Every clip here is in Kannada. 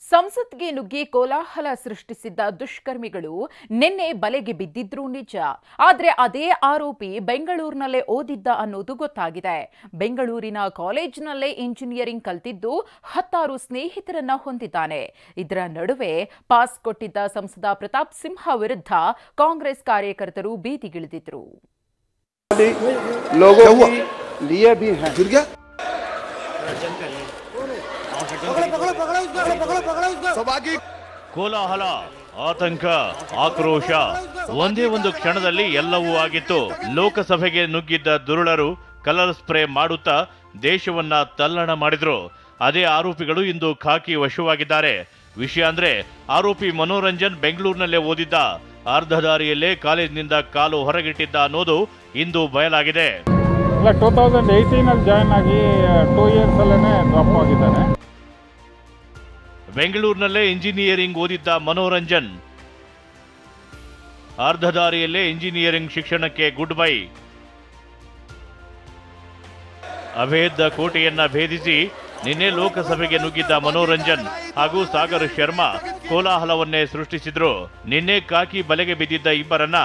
ಸಂಸತ್ಗೆ ನುಗ್ಗಿ ಕೋಲಾಹಲ ಸೃಷ್ಟಿಸಿದ್ದ ದುಷ್ಕರ್ಮಿಗಳು ನಿನ್ನೆ ಬಲೆಗೆ ಬಿದ್ದಿದ್ರು ನಿಜ. ಆದರೆ ಅದೇ ಆರೋಪಿ ಬೆಂಗಳೂರಿನಲ್ಲೇ ಓದಿದ್ದ ಅನ್ನೋದು ಗೊತ್ತಾಗಿದೆ. ಬೆಂಗಳೂರಿನ ಕಾಲೇಜಿನಲ್ಲೇ ಇಂಜಿನಿಯರಿಂಗ್ ಕಲಿತಿದ್ದು 10 ಸ್ನೇಹಿತರನ್ನ ಹೊಂದಿದ್ದಾನೆ. ಇದರ ನಡುವೆ ಪಾಸ್ ಕೊಟ್ಟಿದ್ದ ಸಂಸದ ಪ್ರತಾಪ್ ಸಿಂಹ ವಿರುದ್ಧ ಕಾಂಗ್ರೆಸ್ ಕಾರ್ಯಕರ್ತರು ಬೀದಿಗಿಳಿದಿದ್ರು. ಕೋಲಾಹಲ, ಆತಂಕ, ಆಕ್ರೋಶ ಒಂದೇ ಒಂದು ಕ್ಷಣದಲ್ಲಿ ಎಲ್ಲವೂ ಆಗಿತ್ತು. ಲೋಕಸಭೆಗೆ ನುಗ್ಗಿದ್ದ ದುರುಳರು ಕಲರ್ ಸ್ಪ್ರೇ ಮಾಡುತ್ತಾ ದೇಶವನ್ನ ತಲ್ಲಣ ಮಾಡಿದ್ರು. ಅದೇ ಆರೋಪಿಗಳು ಇಂದು ಖಾಕಿ ವಶವಾಗಿದ್ದಾರೆ. ವಿಷಯ ಅಂದ್ರೆ ಆರೋಪಿ ಮನೋರಂಜನ್ ಬೆಂಗಳೂರಿನಲ್ಲೇ ಓದಿದ್ದ, ಅರ್ಧ ದಾರಿಯಲ್ಲೇ ಕಾಲೇಜಿನಿಂದ ಕಾಲು ಹೊರಗಿಟ್ಟಿದ್ದ ಅನ್ನೋದು ಇಂದು ಬಯಲಾಗಿದೆ. 2018 ಜಾಯ್ನ್ ಆಗಿ 2 ಇಯರ್ಸ್ ಅಲ್ಲೇ ಡ್ರಾಪ್ ಆಗಿದ್ದಾನೆ. ಬೆಂಗಳೂರಿನಲ್ಲೇ ಇಂಜಿನಿಯರಿಂಗ್ ಓದಿದ್ದ ಮನೋರಂಜನ್ ಅರ್ಧ ದಾರಿಯಲ್ಲೇ ಇಂಜಿನಿಯರಿಂಗ್ ಶಿಕ್ಷಣಕ್ಕೆ ಗುಡ್ ಬೈ. ಅಭೇದ ಕೋಟೆಯನ್ನ ಭೇದಿಸಿ ನಿನ್ನೆ ಲೋಕಸಭೆಗೆ ನುಗ್ಗಿದ್ದ ಮನೋರಂಜನ್ ಹಾಗೂ ಸಾಗರ್ ಶರ್ಮಾ ಕೋಲಾಹಲವನ್ನೇ ಸೃಷ್ಟಿಸಿದ್ರು. ನಿನ್ನೆ ಕಾಕಿ ಬಲೆಗೆ ಬಿದ್ದಿದ್ದ ಇಬ್ಬರನ್ನ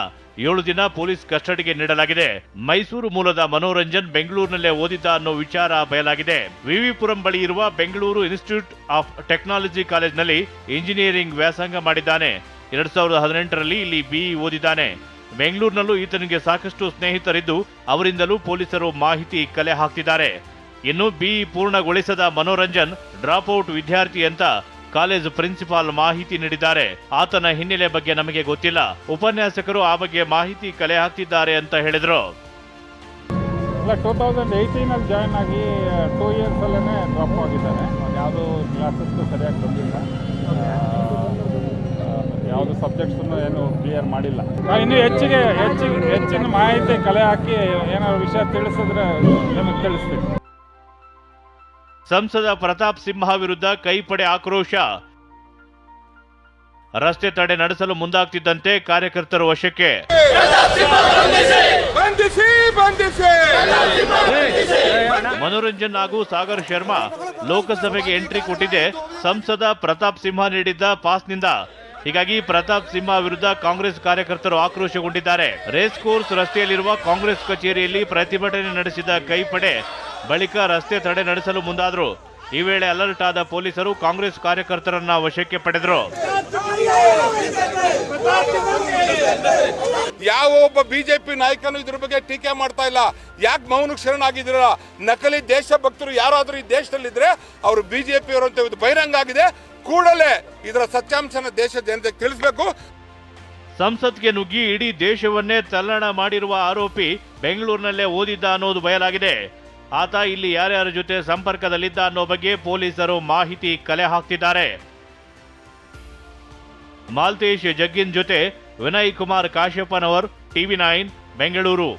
7 ದಿನ ಪೊಲೀಸ್ ಕಸ್ಟಡಿಗೆ ನೀಡಲಾಗಿದೆ. ಮೈಸೂರು ಮೂಲದ ಮನೋರಂಜನ್ ಬೆಂಗಳೂರಿನಲ್ಲೇ ಓದಿದ್ದ ಅನ್ನೋ ವಿಚಾರ ಬಯಲಾಗಿದೆ. ವಿವಿಪುರಂ ಬಳಿ ಇರುವ ಬೆಂಗಳೂರು ಇನ್ಸ್ಟಿಟ್ಯೂಟ್ ಆಫ್ ಟೆಕ್ನಾಲಜಿ ಕಾಲೇಜಿನಲ್ಲಿ ಇಂಜಿನಿಯರಿಂಗ್ ವ್ಯಾಸಂಗ ಮಾಡಿದ್ದಾನೆ. 2018ರಲ್ಲಿ ಇಲ್ಲಿ ಬಿಇ ಓದಿದ್ದಾನೆ. ಬೆಂಗಳೂರಿನಲ್ಲೂ ಈತನಿಗೆ ಸಾಕಷ್ಟು ಸ್ನೇಹಿತರಿದ್ದು ಅವರಿಂದಲೂ ಪೊಲೀಸರು ಮಾಹಿತಿ ಕಲೆ ಹಾಕ್ತಿದ್ದಾರೆ. ಇನ್ನು ಬಿಇ ಪೂರ್ಣಗೊಳಿಸದ ಮನೋರಂಜನ್ ಡ್ರಾಪ್ ಔಟ್ ವಿದ್ಯಾರ್ಥಿ ಅಂತ ಕಾಲೇಜ್ ಪ್ರಿನ್ಸಿಪಾಲ್ ಮಾಹಿತಿ ನೀಡಿದ್ದಾರೆ. ಆತನ ಹಿನ್ನೆಲೆ ಬಗ್ಗೆ ನಮಗೆ ಗೊತ್ತಿಲ್ಲ. ಉಪನ್ಯಾಸಕರು ಆ ಬಗ್ಗೆ ಮಾಹಿತಿ ಕಲೆ ಹಾಕ್ತಿದ್ದಾರೆ ಅಂತ ಹೇಳಿದ್ರು. 2018 ಜಾಯ್ನ್ ಆಗಿ 2 ಇಯರ್ಸ್ ಅಲ್ಲೇ ಡ್ರಾಪ್ ಆಗಿದ್ದಾನೆ. ಯಾವುದು ಕ್ಲಾಸಸ್ಗೂ ಸರಿಯಾಗಿ ಬಂದಿಲ್ಲ, ಯಾವುದು ಸಬ್ಜೆಕ್ಟ್ಸನ್ನು ಏನು ಕ್ಲಿಯರ್ ಮಾಡಿಲ್ಲ. ಇನ್ನು ಹೆಚ್ಚಿನ ಮಾಹಿತಿ ಕಲೆ ಹಾಕಿ ಏನಾದ್ರು ವಿಷಯ ತಿಳಿಸಿದ್ರೆ ನಿಮಗೆ ತಿಳಿಸ್ತೀವಿ. ಸಂಸದ ಪ್ರತಾಪ್ ಸಿಂಹ ವಿರುದ್ಧ ಕೈಪಡೆ ಆಕ್ರೋಶ. ರಸ್ತೆ ತಡೆ ನಡೆಸಲು ಮುಂದಾಗ್ತಿದ್ದಂತೆ ಕಾರ್ಯಕರ್ತರು ವಶಕ್ಕೆ. ಮನೋರಂಜನ್ ಹಾಗೂ ಸಾಗರ್ ಶರ್ಮಾ ಲೋಕಸಭೆಗೆ ಎಂಟ್ರಿ ಕೊಟ್ಟಿದೆ ಸಂಸದ ಪ್ರತಾಪ್ ಸಿಂಹ ನೀಡಿದ್ದ ಪಾಸ್ನಿಂದ. ಹೀಗಾಗಿ ಪ್ರತಾಪ್ ಸಿಂಹ ವಿರುದ್ಧ ಕಾಂಗ್ರೆಸ್ ಕಾರ್ಯಕರ್ತರು ಆಕ್ರೋಶಗೊಂಡಿದ್ದಾರೆ. ರೇಸ್ ಕೋರ್ಸ್ ರಸ್ತೆಯಲ್ಲಿರುವ ಕಾಂಗ್ರೆಸ್ ಕಚೇರಿಯಲ್ಲಿ ಪ್ರತಿಭಟನೆ ನಡೆಸಿದ ಕೈಪಡೆ ಬಳಿಕ ರಸ್ತೆ ತಡೆ ನಡೆಸಲು ಮುಂದಾದ್ರು. ಈ ವೇಳೆ ಅಲರ್ಟ್ ಆದ ಪೊಲೀಸರು ಕಾಂಗ್ರೆಸ್ ಕಾರ್ಯಕರ್ತರನ್ನ ವಶಕ್ಕೆ ಪಡೆದರು. ಯಾವ ಒಬ್ಬ ಬಿಜೆಪಿ ನಾಯಕನು ಇದ್ರ ಬಗ್ಗೆ ಟೀಕೆ ಮಾಡ್ತಾ ಇಲ್ಲ. ಯಾಕೆ ಮೌನಕ್ಕೆ ಶರಣಾಗಿದ್ದೀರಾ? ನಕಲಿ ದೇಶಭಕ್ತರು ಯಾರಾದ್ರೂ ಈ ದೇಶದಲ್ಲಿದ್ರೆ ಅವರು ಬಿಜೆಪಿಯವರು ಅಂತ ಇದು ಬಹಿರಂಗ ಆಗಿದೆ. ಕೂಡಲೇ ಇದರ ಸತ್ಯಾಂಶನ ದೇಶ ಜನತೆಗೆ ತಿಳಿಸಬೇಕು. ಸಂಸತ್ಗೆ ನುಗ್ಗಿ ಇಡೀ ದೇಶವನ್ನೇ ತಲ್ಲಣ ಮಾಡಿರುವ ಆರೋಪಿ ಬೆಂಗಳೂರಿನಲ್ಲೇ ಓದಿದ್ದ ಅನ್ನೋದು ಬಯಲಾಗಿದೆ. ಆತ ಇಲ್ಲಿ ಯಾರ್ಯಾರ ಜೊತೆ ಸಂಪರ್ಕದಲ್ಲಿದ್ದ ಅನ್ನೋ ಬಗ್ಗೆ ಪೊಲೀಸರು ಮಾಹಿತಿ ಕಲೆ ಹಾಕ್ತಿದ್ದಾರೆ. ಮಾಲ್ತೇಶ್ ಜಗ್ಗಿನ್ ಜೊತೆ ವಿನಯ್ ಕುಮಾರ್ ಕಾಶ್ಯಪ್ಪನವರ್, TV9 ಬೆಂಗಳೂರು.